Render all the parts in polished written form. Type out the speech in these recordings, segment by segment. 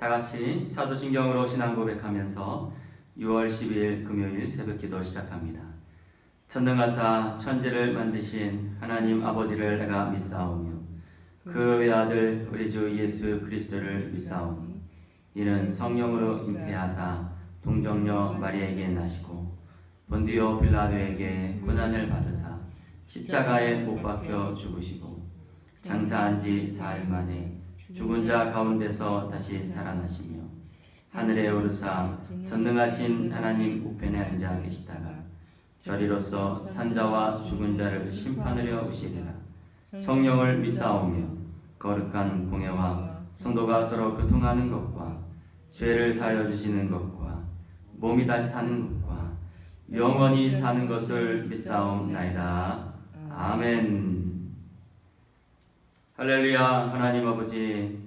다 같이 사도신경으로 신앙 고백하면서 6월 12일 금요일 새벽기도 시작합니다. 천능하사 천지를 만드신 하나님 아버지를 내가 믿사오며 그 외아들 우리 주 예수 그리스도를 믿사오니 이는 성령으로 잉태하사 동정녀 마리아에게 나시고 본디오 빌라도에게 고난을 받으사 십자가에 못 박혀 죽으시고 장사한 지 사흘 만에 죽은 자 가운데서 다시 살아나시며 하늘에 오르사 전능하신 하나님 우편에 앉아 계시다가 저리로서 산자와 죽은 자를 심판하려 오시리라. 성령을 믿사오며 거룩한 공예와 성도가 서로 교통하는 것과 죄를 사하여 주시는 것과 몸이 다시 사는 것과 영원히 사는 것을 믿사옵나이다. 아멘. 할렐루야. 하나님 아버지,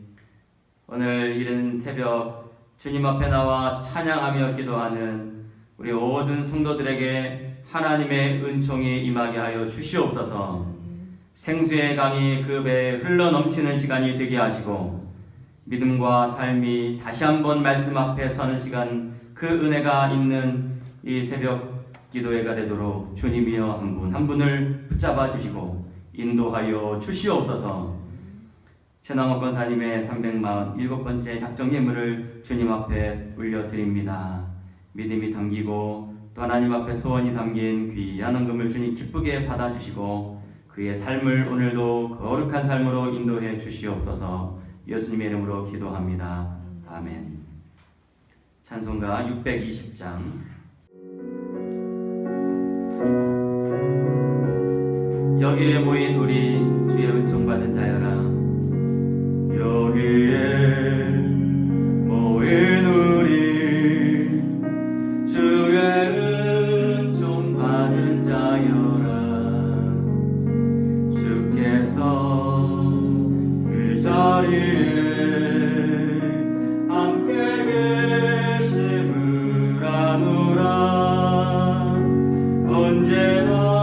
오늘 이른 새벽 주님 앞에 나와 찬양하며 기도하는 우리 모든 성도들에게 하나님의 은총이 임하게 하여 주시옵소서. 생수의 강이 그 배에 흘러 넘치는 시간이 되게 하시고 믿음과 삶이 다시 한번 말씀 앞에 서는 시간, 그 은혜가 있는 이 새벽 기도회가 되도록 주님이여 한 분 한 분을 붙잡아 주시고 인도하여 주시옵소서. 최남옥 권사님의 347번째 작정 예물을 주님 앞에 올려드립니다. 믿음이 담기고 또 하나님 앞에 소원이 담긴 귀한 헌금을 주님 기쁘게 받아주시고 그의 삶을 오늘도 거룩한 삶으로 인도해 주시옵소서. 예수님의 이름으로 기도합니다. 아멘. 찬송가 620장. 여기에 모인 우리 주의 은총 받은 자여라. 여기에 모인 우리 주의 은총 받은 자여라. 주께서 그 자리에 함께 계심을 아노라. 언제나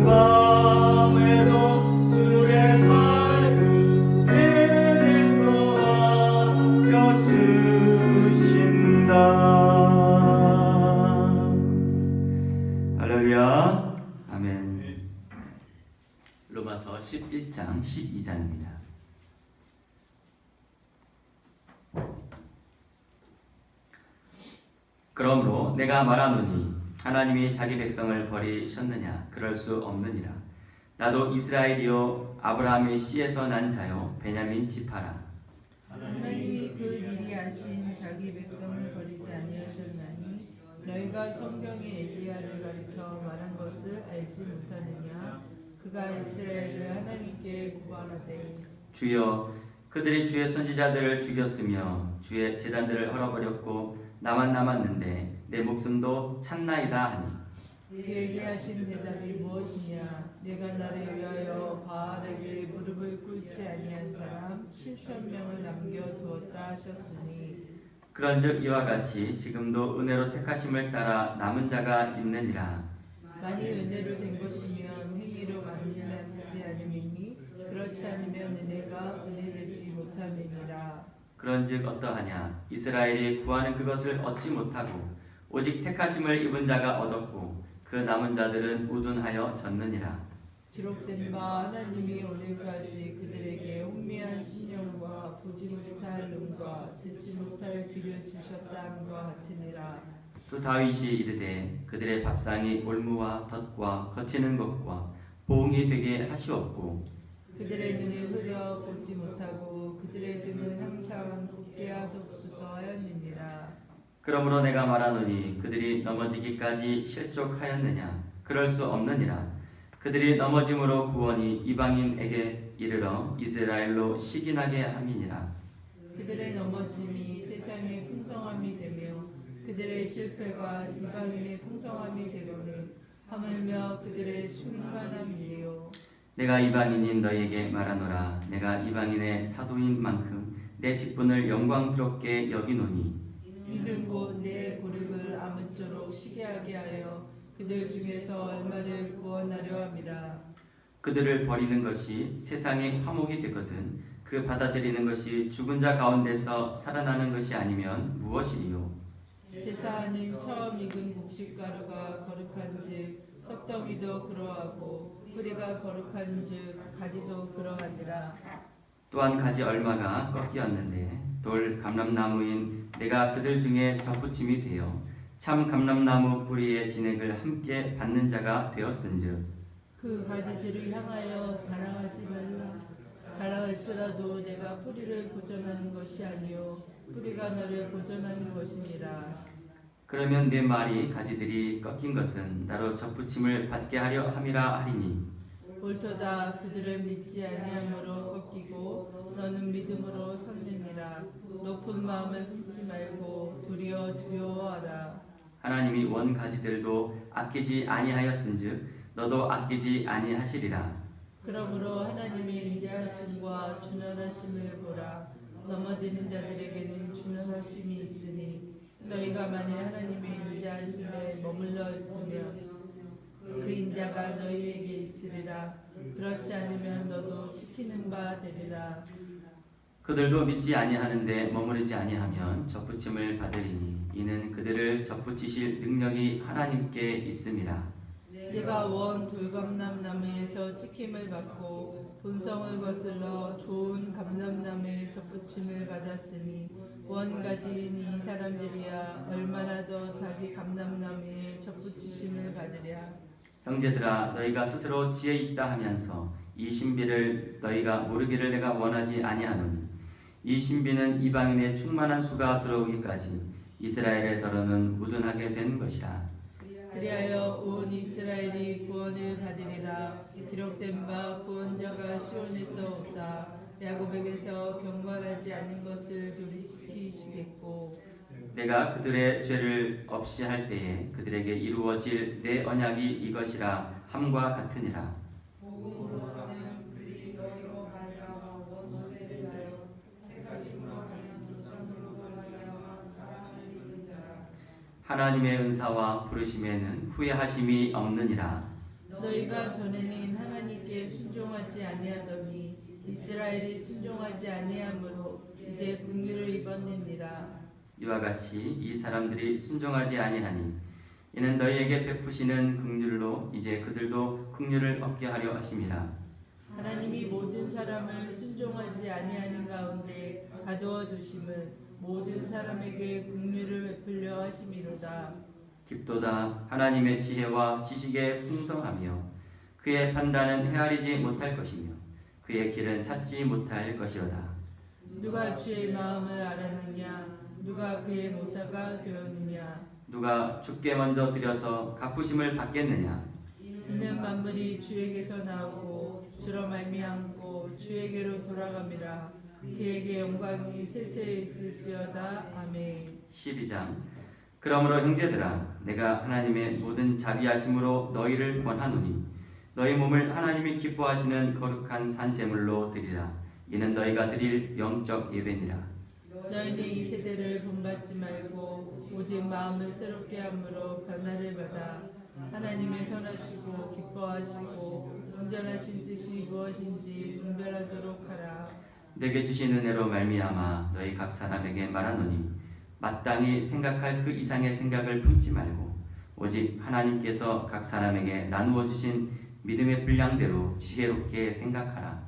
밤에도 주의 맑은 인도하여 주신다. 할렐루야. 아멘. 로마서 11장 12장입니다. 그러므로 내가 말하노니 하나님이 자기 백성을 버리셨느냐? 그럴 수 없느니라. 나도 이스라엘이요 아브라함의 씨에서 난 자요 베냐민 지파라. 하나님이 그 미리 아신 자기 백성을 버리지 아니하셨나니 너희가 성경의 엘리야를 가리켜 말한 것을 알지 못하느냐? 그가 이스라엘을 하나님께 구하라되 주여, 그들이 주의 선지자들을 죽였으며 주의 제단들을 헐어버렸고 나만 남았는데 내 목숨도 찼나이다 하니. 그에게 하신 대답이 무엇이냐? 내가 나를 위하여 바알에게 무릎을 꿇지 아니한 사람 7,000명을 남겨두었다 하셨으니 그런즉 이와 같이 지금도 은혜로 택하심을 따라 남은 자가 있느니라. 만일 은혜로 된 것이면 행위로 만민하지 않음이니 그렇지 않으면 은혜가 은혜되지 못하느니라. 그런즉 어떠하냐? 이스라엘이 구하는 그것을 얻지 못하고 오직 택하심을 입은 자가 얻었고 그 남은 자들은 우둔하여 졌느니라. 기록된 바 하나님이 오늘까지 그들에게 혼미한 신령과 보지 못할 눈과 듣지 못할 귀를 주셨다는 것 같으니라. 또 다윗이 이르되 그들의 밥상이 올무와 덫과 거치는 것과 보응이 되게 하시옵고 그들의 눈을 흐려 보지 못하고 그들의 등은 항상 굳게 하소서 하였느니라. 그러므로 내가 말하노니 그들이 넘어지기까지 실족하였느냐? 그럴 수 없느니라. 그들이 넘어짐으로 구원이 이방인에게 이르러 이스라엘로 시기나게 함이니라. 그들의 넘어짐이 세상의 풍성함이 되며 그들의 실패가 이방인의 풍성함이 되거늘 하물며 그들의 충만함이요. 내가 이방인인 너희에게 말하노라. 내가 이방인의 사도인 만큼 내 직분을 영광스럽게 여기노니 이는 곧 내 고립을 아무쪼록 시기하게 하여 그들 중에서 얼마를 구원하려 함이라. 그들을 버리는 것이 세상의 화목이 되거든 그 받아들이는 것이 죽은 자 가운데서 살아나는 것이 아니면 무엇이리요? 세상은 처음 익은 곡식가루가 거룩한즉 떡덩이도 그러하고 뿌리가 거룩한즉 가지도 그러하니라. 또한 가지 얼마가 꺾이었는데 돌 감람나무인 내가 그들 중에 접붙임이 되어 참 감람나무 뿌리의 진액을 함께 받는 자가 되었은즉 그 가지들을 향하여 자랑하지 말라. 자랑할지라도 내가 뿌리를 보존하는 것이 아니요 뿌리가 너를 보존하는 것이니라. 그러면 내 말이 가지들이 꺾인 것은 나로 접붙임을 받게 하려 함이라 하리니 옳도다. 그들은 믿지 아니함으로 꺾이고 너는 믿음으로 섰느니라. 높은 마음을 품지 말고 도리어 두려워하라. 하나님이 원 가지들도 아끼지 아니하였은즉 너도 아끼지 아니하시리라. 그러므로 하나님의 인자하심과 준원하심을 보라. 넘어지는 자들에게는 준원하심이 있으니 너희가 만일 하나님의 인자하심에 머물러 있으면 그 인자가 너희에게 있으리라. 그렇지 않으면 너도 시키는 바 되리라. 그들도 믿지 아니하는데 머무르지 아니하면 접붙임을 받으리니 이는 그들을 접붙이실 능력이 하나님께 있음이라. 내가 원 돌감람나무에서 찍힘을 받고 본성을 거슬러 좋은 감람나무에 접붙임을 받았으니 원 가지인 이 사람들이야 얼마나 더 자기 감람나무에 접붙이심을 받으랴. 형제들아 너희가 스스로 지혜 있다 하면서 이 신비를 너희가 모르기를 내가 원하지 아니하노니 이 신비는 이방인의 충만한 수가 들어오기까지 이스라엘의 더러는 무둔하게 된 것이라. 그리하여 온 이스라엘이 구원을 받으리라. 기록된 바 구원자가 시온에서 오사 야곱에게서 경건하지 않은 것을 조리시키시겠고 내가 그들의 죄를 없이 할 때에 그들에게 이루어질 내 언약이 이것이라 함과 같으니라. 하나님의 은사와 부르심에는 후회하심이 없느니라. 너희가 전에는 하나님께 순종하지 아니하더니 이스라엘이 순종하지 아니하므로 이제 긍휼을 입었느니라. 이와 같이 이 사람들이 순종하지 아니하니 이는 너희에게 베푸시는 긍휼로 이제 그들도 긍휼을 얻게 하려 하심이라. 하나님이 모든 사람을 순종하지 아니하는 가운데 가두어 두심은 모든 사람에게 긍휼을 베풀려 하심이로다. 깊도다 하나님의 지혜와 지식에 풍성하며 그의 판단은 헤아리지 못할 것이며 그의 길은 찾지 못할 것이로다. 누가 주의 마음을 알았느냐? 누가 그의 모사가 되었느냐? 누가 주께 먼저 드려서 갚으심을 받겠느냐? 이는 만물이 주에게서 나오고 주로 말미암고 주에게로 돌아감이라. 그에게 영광이 세세에 있을지어다. 아멘. 12장. 그러므로 형제들아 내가 하나님의 모든 자비하심으로 너희를 권하노니 너희 몸을 하나님이 기뻐하시는 거룩한 산 제물로 드리라. 이는 너희가 드릴 영적 예배니라. 너희는 이 세대를 본받지 말고 오직 마음을 새롭게 함으로 변화를 받아 하나님의 선하시고 기뻐하시고 온전하신 뜻이 무엇인지 분별하도록 하라. 내게 주신 은혜로 말미암아 너희 각 사람에게 말하노니 마땅히 생각할 그 이상의 생각을 품지 말고 오직 하나님께서 각 사람에게 나누어 주신 믿음의 분량대로 지혜롭게 생각하라.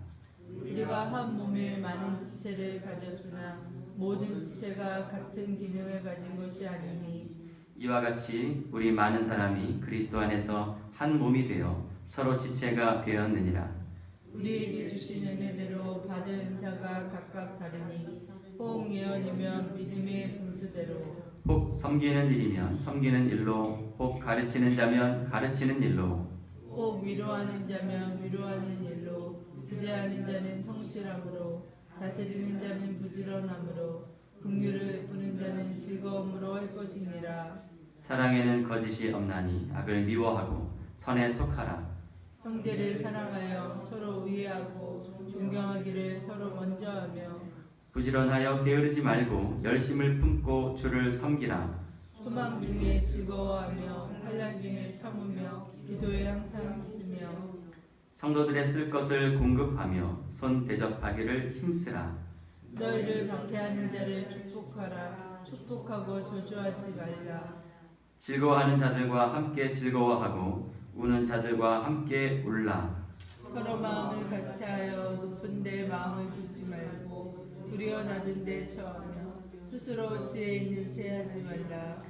우리가 한 몸에 많은 지체를 가졌으나 모든 지체가 같은 기능을 가진 것이 아니니 이와 같이 우리 많은 사람이 그리스도 안에서 한 몸이 되어 서로 지체가 되었느니라. 우리에게 주신 은혜대로 받은 은사가 각각 다르니 혹 예언이면 믿음의 분수대로 혹 섬기는 일이면 섬기는 일로 혹 가르치는 자면 가르치는 일로 혹 위로하는 자면 위로하는 일로 구제하는 자는 성실함으로 다스리는 자는 부지런함으로 긍휼을 베푸는 자는 즐거움으로 할 것이니라. 사랑에는 거짓이 없나니 악을 미워하고 선에 속하라. 형제를 사랑하여 서로 우애하고 존경하기를 서로 먼저 하며 부지런하여 게으르지 말고 열심을 품고 주를 섬기라. 소망 중에 즐거워하며 환난 중에 참으며 기도에 항상 있으며 성도들의 쓸 것을 공급하며 손 대접하기를 힘쓰라. 너희를 박해하는 자를 축복하라. 축복하고 저주하지 말라. 즐거워하는 자들과 함께 즐거워하고 우는 자들과 함께 울라. 서로 마음을 같이하여 높은 데 마음을 두지 말고 우리어 낮은 데 처하며 스스로 지혜 있는 채 하지 말라.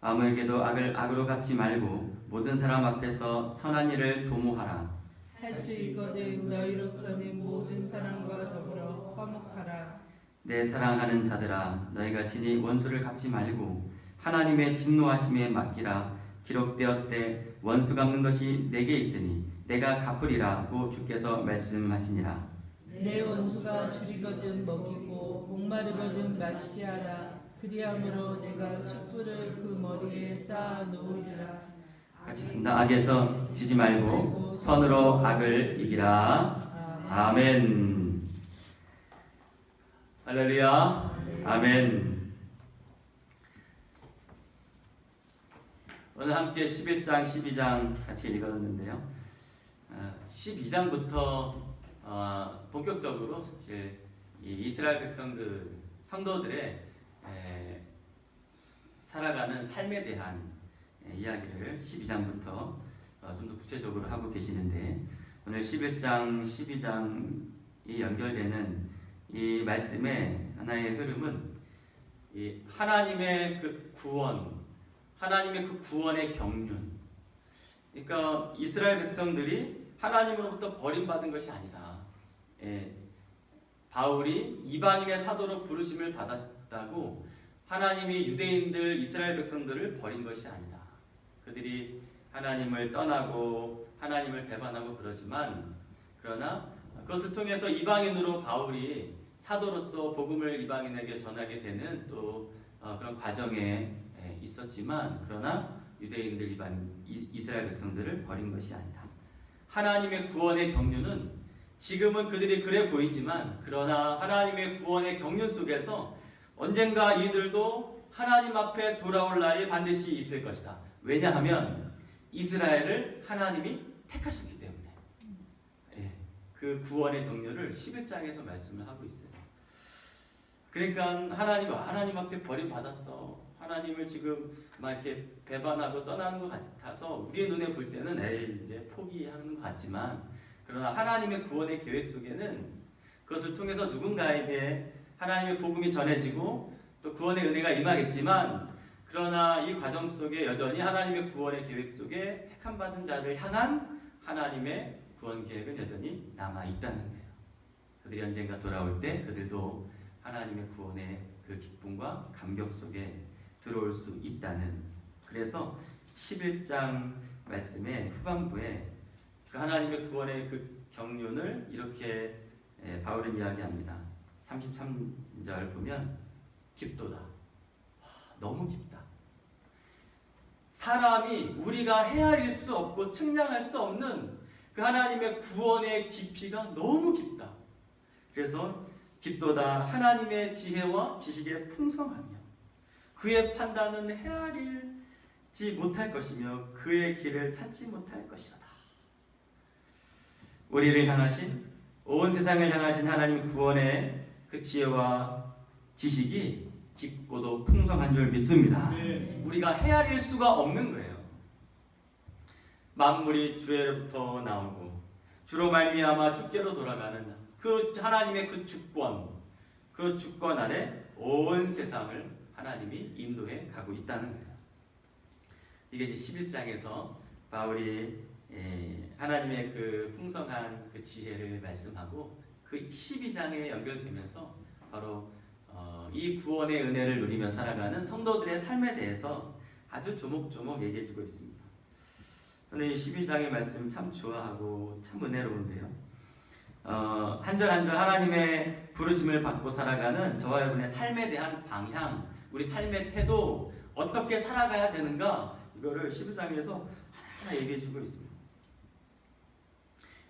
아무에게도 악을 악으로 갚지 말고 모든 사람 앞에서 선한 일을 도모하라. 할 수 있거든 너희로서는 모든 사람과 더불어 화목하라. 내 사랑하는 자들아 너희가 친히 원수를 갚지 말고 하나님의 진노하심에 맡기라. 기록되었을 때 원수 갚는 것이 내게 있으니 내가 갚으리라고 주께서 말씀하시니라. 내 원수가 줄이거든 먹이고 목마르거든 마시게 하라. 그리함으로 내가 숯불을 그 머리에 쌓아 놓으리라. 같이 쓴다. 악에서 지지 말고 선으로 악을 이기라. 아멘. 할렐루야. 아멘. 오늘 함께 11장, 12장 같이 읽었는데요. 12장부터 본격적으로 이제 이스라엘 백성들, 성도들의 살아가는 삶에 대한 이야기를 12장부터 좀 더 구체적으로 하고 계시는데 오늘 11장, 12장이 연결되는 이 말씀의 하나의 흐름은 이 하나님의 그 구원, 하나님의 그 구원의 경륜. 그러니까 이스라엘 백성들이 하나님으로부터 버림받은 것이 아니다. 바울이 이방인의 사도로 부르심을 받았다고 하나님이 유대인들, 이스라엘 백성들을 버린 것이 아니다. 그들이 하나님을 떠나고 하나님을 배반하고 그러지만 그러나 그것을 통해서 이방인으로 바울이 사도로서 복음을 이방인에게 전하게 되는 또 그런 과정에 있었지만 그러나 유대인들, 이스라엘 백성들을 버린 것이 아니다. 하나님의 구원의 경륜은 지금은 그들이 그래 보이지만 그러나 하나님의 구원의 경륜 속에서 언젠가 이들도 하나님 앞에 돌아올 날이 반드시 있을 것이다. 왜냐하면 이스라엘을 하나님이 택하셨기 때문에 예, 그 구원의 경륜을 11장에서 말씀을 하고 있어요. 그러니까 하나님 앞에 버림받았어. 하나님을 지금 막 이렇게 배반하고 떠나는 것 같아서 우리의 눈에 볼 때는 에이 이제 포기하는 것 같지만, 그러나 하나님의 구원의 계획 속에는 그것을 통해서 누군가에게 하나님의 복음이 전해지고 또 구원의 은혜가 임하겠지만, 그러나 이 과정 속에 여전히 하나님의 구원의 계획 속에 택함받은 자를 향한 하나님의 구원 계획은 여전히 남아 있다는 거예요. 그들이 언젠가 돌아올 때 그들도 하나님의 구원의 그 기쁨과 감격 속에 들어올 수 있다는, 그래서 11장 말씀의 후반부에 그 하나님의 구원의 그 경륜을 이렇게 바울은 이야기합니다. 33절 보면 깊도다. 너무 깊다. 사람이 우리가 헤아릴 수 없고 측량할 수 없는 그 하나님의 구원의 깊이가 너무 깊다. 그래서 깊도다. 하나님의 지혜와 지식의 풍성하며 그의 판단은 헤아리지 못할 것이며 그의 길을 찾지 못할 것이로다. 우리를 향하신, 온 세상을 향하신 하나님 구원의 그 지혜와 지식이 깊고도 풍성한 줄 믿습니다. 우리가 헤아릴 수가 없는 거예요. 만물이 주에로부터 나오고 주로 말미암아 주께로 돌아가는 그 하나님의 그 주권 아래 온 세상을 하나님이 인도해 가고 있다는 거예요. 이게 이제 11장에서 바울이 하나님의 그 풍성한 그 지혜를 말씀하고 그 12장에 연결되면서 바로 이 구원의 은혜를 누리며 살아가는 성도들의 삶에 대해서 아주 조목조목 얘기해주고 있습니다. 저는 이 12장의 말씀 참 좋아하고 참 은혜로운데요. 한 절 한 절 하나님의 부르심을 받고 살아가는 저와 여러분의 삶에 대한 방향, 우리 삶의 태도, 어떻게 살아가야 되는가, 이거를 12장에서 하나하나 얘기해주고 있습니다.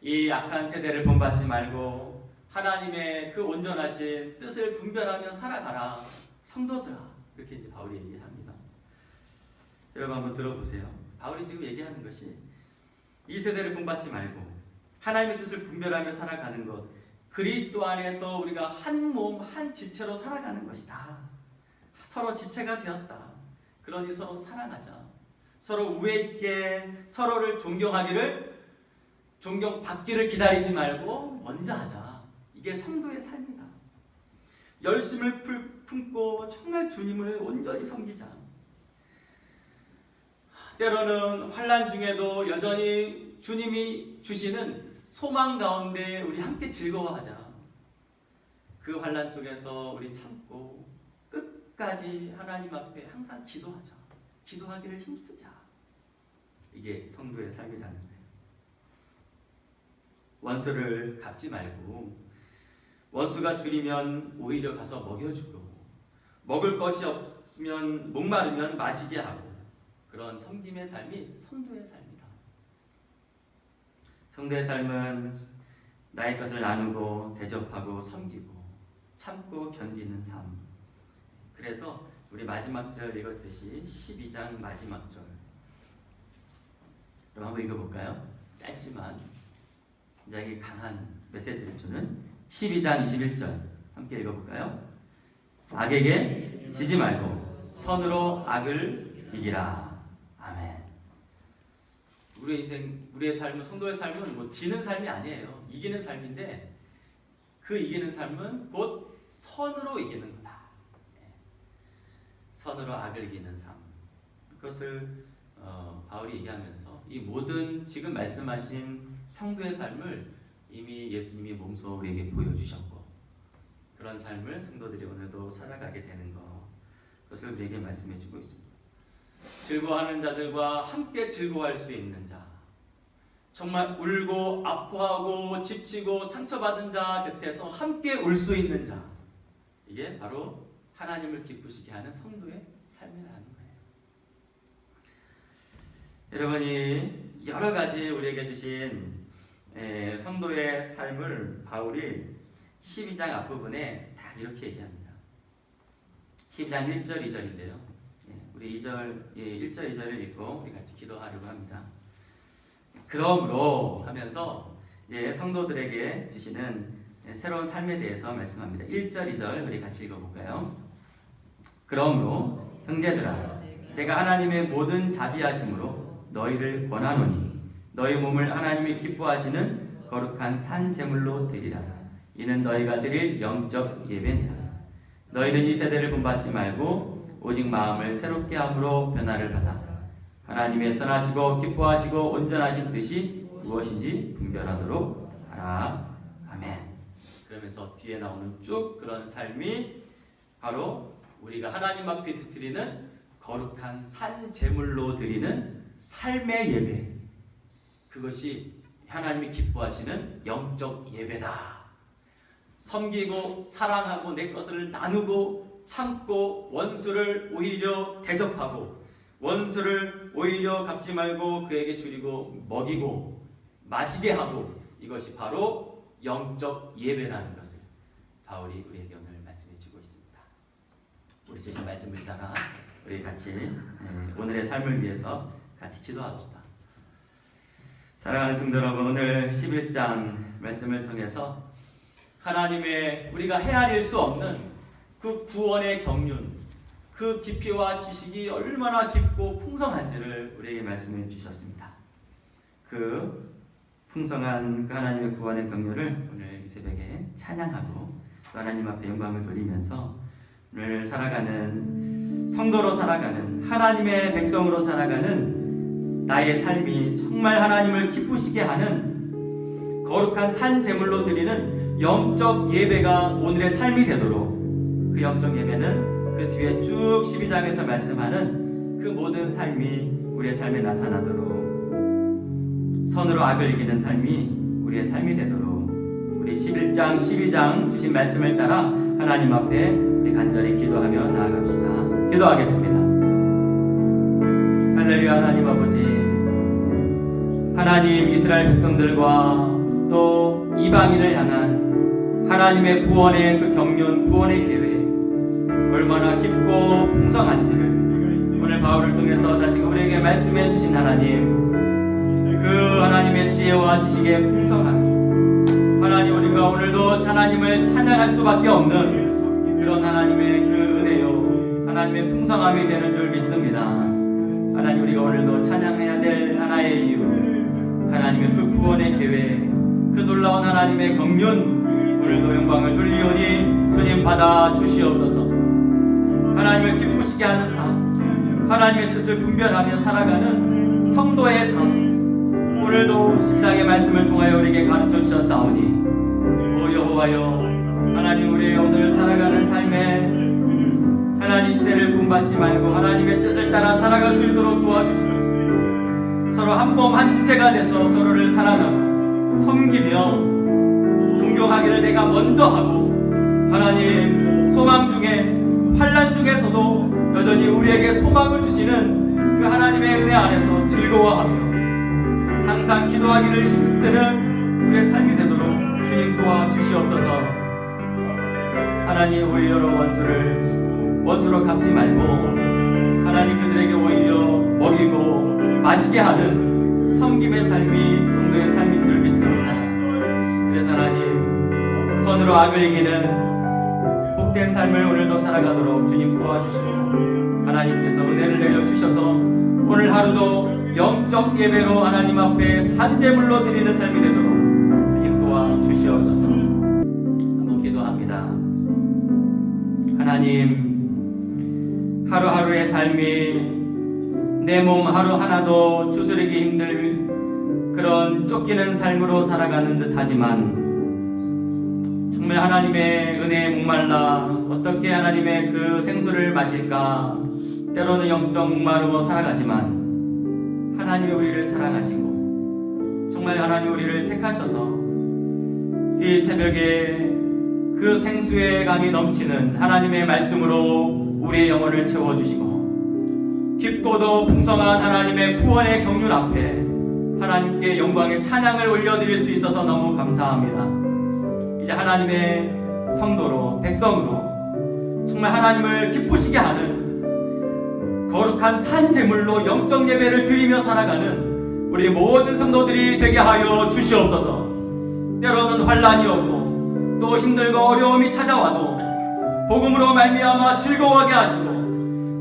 이 악한 세대를 본받지 말고 하나님의 그 온전하신 뜻을 분별하며 살아가라 성도들아, 이렇게 이제 바울이 얘기합니다. 여러분 한번 들어보세요. 바울이 지금 얘기하는 것이 이 세대를 본받지 말고 하나님의 뜻을 분별하며 살아가는 것, 그리스도 안에서 우리가 한 몸, 한 지체로 살아가는 것이다. 서로 지체가 되었다. 그러니 서로 사랑하자. 서로 우애 있게 서로를 존경받기를 기다리지 말고 먼저 하자. 이게 성도의 삶이다. 열심을 품고 정말 주님을 온전히 섬기자. 때로는 환난 중에도 여전히 주님이 주시는 소망 가운데 우리 함께 즐거워하자. 그 환난 속에서 우리 참고 끝까지 하나님 앞에 항상 기도하자. 기도하기를 힘쓰자. 이게 성도의 삶이라는 거예요. 원수를 갚지 말고 원수가 줄이면 오히려 가서 먹여주고, 먹을 것이 없으면 목마르면 마시게 하고, 그런 섬김의 삶이 성도의 삶이다. 성도의 삶은 나의 것을 나누고 대접하고 섬기고 참고 견디는 삶. 그래서 우리 마지막 절 읽었듯이 12장 마지막 절, 그럼 한번 읽어볼까요? 짧지만 굉장히 강한 메시지를 주는 12장 21절 함께 읽어볼까요? 악에게 지지 말고 선으로 악을 이기라. 아멘. 우리의 인생, 우리의 삶은, 성도의 삶은 뭐 지는 삶이 아니에요. 이기는 삶인데, 그 이기는 삶은 곧 선으로 이기는 거다. 선으로 악을 이기는 삶. 그것을 바울이 얘기하면서 이 모든 지금 말씀하신 성도의 삶을 이미 예수님이 몸소 우리에게 보여주셨고, 그런 삶을 성도들이 오늘도 살아가게 되는 것, 그것을 우리에게 말씀해주고 있습니다. 즐거워하는 자들과 함께 즐거워할 수 있는 자, 정말 울고 아파하고 지치고 상처받은 자 곁에서 함께 울 수 있는 자, 이게 바로 하나님을 기쁘시게 하는 성도의 삶이라는 거예요. 여러분이 여러 가지 우리에게 주신 성도의 삶을 바울이 12장 앞부분에 다 이렇게 얘기합니다. 12장 1절 2절인데요. 우리 1절 2절을 읽고 우리 같이 기도하려고 합니다. 그러므로 하면서 이제 성도들에게 주시는 새로운 삶에 대해서 말씀합니다. 1절, 2절 우리 같이 읽어볼까요? 그러므로 형제들아 내가 하나님의 모든 자비하심으로 너희를 권하노니 너희 몸을 하나님이 기뻐하시는 거룩한 산 제물로 드리라. 이는 너희가 드릴 영적 예배니라. 너희는 이 세대를 본받지 말고 오직 마음을 새롭게 함으로 변화를 받아 하나님의 선하시고 기뻐하시고 온전하신 뜻이 무엇인지 분별하도록 하라. 아멘. 그러면서 뒤에 나오는 쭉 그런 삶이 바로 우리가 하나님 앞에 드리는 거룩한 산 제물로 드리는 삶의 예배, 그것이 하나님이 기뻐하시는 영적 예배다. 섬기고 사랑하고 내 것을 나누고 참고 원수를 오히려 대접하고 원수를 오히려 갚지 말고 그에게 줄이고 먹이고 마시게 하고, 이것이 바로 영적 예배라는 것을 바울이 우리에게 오늘 말씀해 주고 있습니다. 우리 주신 말씀을 따라 우리 같이 오늘의 삶을 위해서 같이 기도합시다. 사랑하는 성도 여러분, 오늘 11장 말씀을 통해서 하나님의 우리가 헤아릴 수 없는 그 구원의 경륜, 그 깊이와 지식이 얼마나 깊고 풍성한지를 우리에게 말씀해 주셨습니다. 그 풍성한 그 하나님의 구원의 경륜을 오늘 이 새벽에 찬양하고 또 하나님 앞에 영광을 돌리면서 오늘 살아가는 성도로 살아가는 하나님의 백성으로 살아가는 나의 삶이 정말 하나님을 기쁘시게 하는 거룩한 산 제물로 드리는 영적 예배가 오늘의 삶이 되도록, 그 영적 예배는 그 뒤에 쭉 12장에서 말씀하는 그 모든 삶이 우리의 삶에 나타나도록, 선으로 악을 이기는 삶이 우리의 삶이 되도록 우리 11장 12장 주신 말씀을 따라 하나님 앞에 우리 간절히 기도하며 나아갑시다. 기도하겠습니다. 할렐루야. 하나님 아버지, 하나님 이스라엘 백성들과 또 이방인을 향한 하나님의 구원의 그 경륜, 구원의 계획 얼마나 깊고 풍성한지를 오늘 바울을 통해서 다시 우리에게 말씀해 주신 하나님, 그 하나님의 지혜와 지식의 풍성함, 하나님 우리가 오늘도 하나님을 찬양할 수밖에 없는 그런 하나님의 그 은혜요, 하나님의 풍성함이 되는 줄 믿습니다. 하나님 우리가 오늘도 찬양해야 될 하나의 이유, 하나님의 그 구원의 계획, 그 놀라운 하나님의 경륜, 오늘도 영광을 돌리오니 주님 받아 주시옵소서. 하나님을 기쁘시게 하는 삶, 하나님의 뜻을 분별하며 살아가는 성도의 삶, 오늘도 십장의 말씀을 통하여 우리에게 가르쳐 주셨사오니 오 여호와여, 하나님 우리의 오늘 살아가는 삶에 하나님 시대를 본받지 말고 하나님의 뜻을 따라 살아갈 수 있도록 도와주시옵소서. 서로 한 몸 한 지체가 돼서 서로를 사랑하고 섬기며 존경하기를 내가 먼저 하고, 하나님 소망 중에 환난 중에서도 여전히 우리에게 소망을 주시는 그 하나님의 은혜 안에서 즐거워하며 항상 기도하기를 힘쓰는 우리의 삶이 되도록 주님 도와주시옵소서. 하나님 우리 여러 원수로 갚지 말고 하나님 그들에게 오히려 먹이고 마시게 하는 섬김의 삶이 성도의 삶인 줄 믿습니다. 그래서 하나님 선으로 악을 이기는 복된 삶을 오늘도 살아가도록 주님 도와주시고, 하나님께서 은혜를 내려주셔서 오늘 하루도 영적 예배로 하나님 앞에 산제물로 드리는 삶이 되도록 주님 도와주시옵소서. 한번 기도합니다. 하나님, 하루하루의 삶이 내 몸 하루 하나도 추스르기 힘들 그런 쫓기는 삶으로 살아가는 듯 하지만, 정말 하나님의 은혜에 목말라 어떻게 하나님의 그 생수를 마실까, 때로는 영적 목마르고 살아가지만 하나님이 우리를 사랑하시고 정말 하나님 우리를 택하셔서 이 새벽에 그 생수의 강이 넘치는 하나님의 말씀으로 우리의 영혼을 채워주시고, 깊고도 풍성한 하나님의 구원의 경륜 앞에 하나님께 영광의 찬양을 올려드릴 수 있어서 너무 감사합니다. 이제 하나님의 성도로, 백성으로 정말 하나님을 기쁘시게 하는 거룩한 산제물로 영적 예배를 드리며 살아가는 우리 모든 성도들이 되게 하여 주시옵소서. 때로는 환난이 오고 또 힘들고 어려움이 찾아와도 복음으로 말미암아 즐거워하게 하시고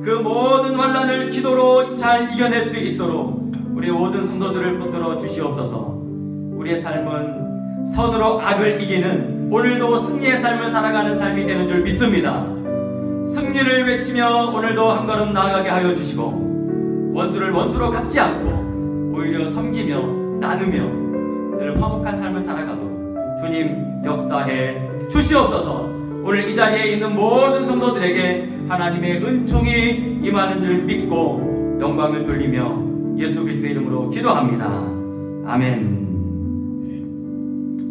그 모든 환난을 기도로 잘 이겨낼 수 있도록 우리 모든 성도들을 붙들어 주시옵소서. 우리의 삶은 선으로 악을 이기는 오늘도 승리의 삶을 살아가는 삶이 되는 줄 믿습니다. 승리를 외치며 오늘도 한 걸음 나아가게 하여 주시고 원수를 원수로 갚지 않고 오히려 섬기며 나누며 늘 화목한 삶을 살아가도록 주님 역사해 주시옵소서. 오늘 이 자리에 있는 모든 성도들에게 하나님의 은총이 임하는 줄 믿고 영광을 돌리며 예수 그리스도의 이름으로 기도합니다. 아멘.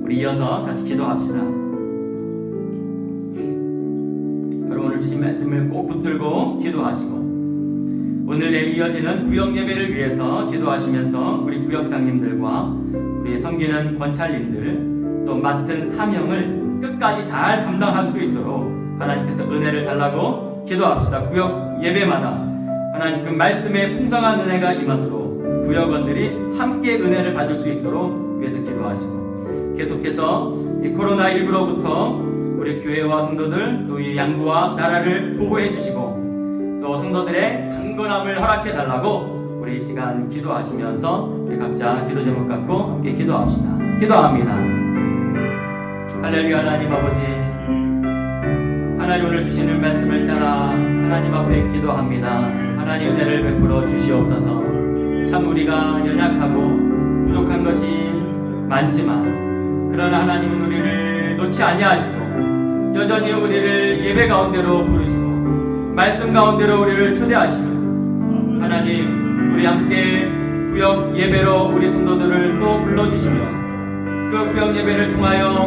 우리 이어서 같이 기도합시다. 여러분 오늘 주신 말씀을 꼭 붙들고 기도하시고 오늘 내일 이어지는 구역 예배를 위해서 기도하시면서 우리 구역장님들과 우리 섬기는 권찰님들 또 맡은 사명을 끝까지 잘 감당할 수 있도록 하나님께서 은혜를 달라고 기도합시다. 구역 예배마다 하나님 그 말씀의 풍성한 은혜가 임하도록 구역원들이 함께 은혜를 받을 수 있도록 위해서 기도하시고 계속해서 이 코로나19로부터 우리 교회와 성도들 또 이 양구와 나라를 보호해 주시고 또 성도들의 강건함을 허락해 달라고 우리 이 시간 기도하시면서 우리 각자 기도 제목 갖고 함께 기도합시다. 기도합니다. 할렐루야. 하나님 아버지, 하나님 오늘 주시는 말씀을 따라 하나님 앞에 기도합니다. 하나님 은혜를 베풀어 주시옵소서. 참 우리가 연약하고 부족한 것이 많지만 그러나 하나님은 우리를 놓지 아니하시고 여전히 우리를 예배 가운데로 부르시고 말씀 가운데로 우리를 초대하시고 하나님 우리 함께 구역 예배로 우리 성도들을 또 불러주시며 그 구역 예배를 통하여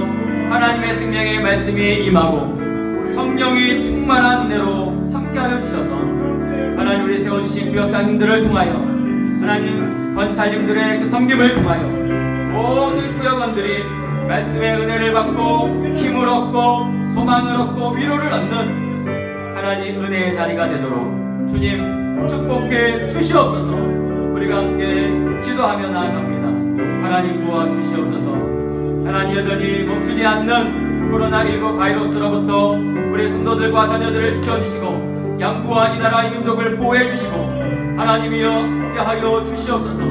하나님의 생명의 말씀이 임하고 성령이 충만한 은혜로 함께하여 주셔서 하나님 우리 세워주신 구역장님들을 통하여 하나님 권찰님들의 그 섬김을 통하여 모든 구역원들이 말씀의 은혜를 받고 힘을 얻고 소망을 얻고 위로를 얻는 하나님 은혜의 자리가 되도록 주님 축복해 주시옵소서. 우리가 함께 기도하며 나아갑니다. 하나님 도와주시옵소서. 하나님 여전히 멈추지 않는 코로나19 바이러스로부터 우리 성도들과 자녀들을 지켜주시고 양구와 이 나라 이 민족을 보호해 주시고 하나님이여 함께하여 주시옵소서.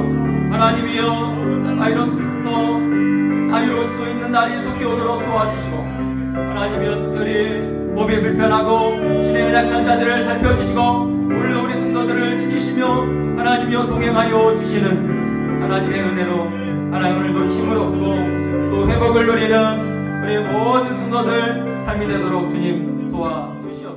하나님이여 바이러스부터 자유로울 수 있는 날이 속히 오도록 도와주시고 하나님이여 특별히 몸이 불편하고 신의 약한 자들을 살펴주시고 오늘도 우리 성도들을 지키시며 하나님이여 동행하여 주시는 하나님의 은혜로 하나님 오늘도 힘을 얻고 또 회복을 누리는 우리 모든 성도들 삶이 되도록 주님 도와주시옵소서.